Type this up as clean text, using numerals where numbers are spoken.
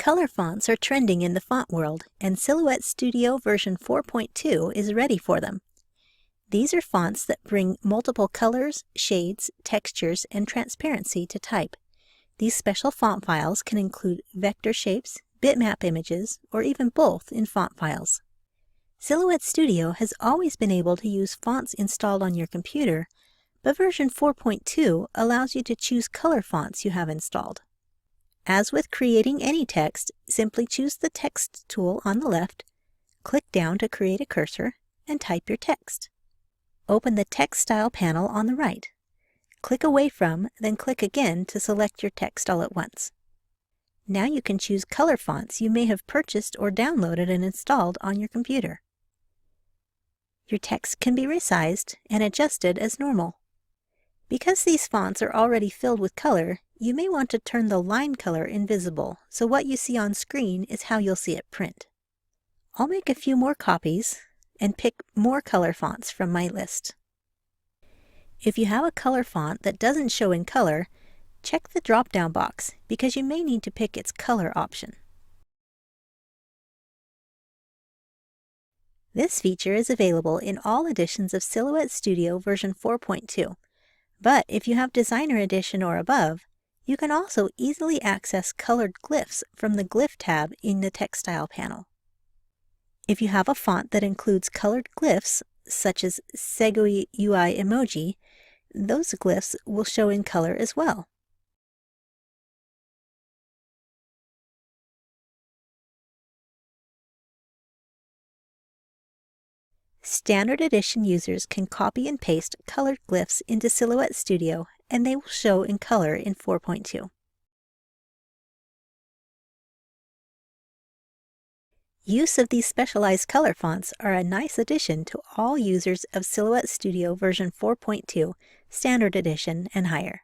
Color fonts are trending in the font world, and Silhouette Studio version 4.2 is ready for them. These are fonts that bring multiple colors, shades, textures, and transparency to type. These special font files can include vector shapes, bitmap images, or even both in font files. Silhouette Studio has always been able to use fonts installed on your computer, but version 4.2 allows you to choose color fonts you have installed. As with creating any text, simply choose the Text tool on the left, click down to create a cursor, and type your text. Open the Text Style panel on the right. Click Away From, then click again to select your text all at once. Now you can choose color fonts you may have purchased or downloaded and installed on your computer. Your text can be resized and adjusted as normal. Because these fonts are already filled with color, you may want to turn the line color invisible, so what you see on screen is how you'll see it print. I'll make a few more copies and pick more color fonts from my list. If you have a color font that doesn't show in color, check the drop-down box because you may need to pick its color option. This feature is available in all editions of Silhouette Studio version 4.2, but if you have Designer Edition or above, you can also easily access colored glyphs from the Glyph tab in the Text Style panel. If you have a font that includes colored glyphs, such as Segui UI emoji, those glyphs will show in color as well. Standard Edition users can copy and paste colored glyphs into Silhouette Studio, and they will show in color in 4.2. Use of these specialized color fonts are a nice addition to all users of Silhouette Studio version 4.2, Standard Edition, and higher.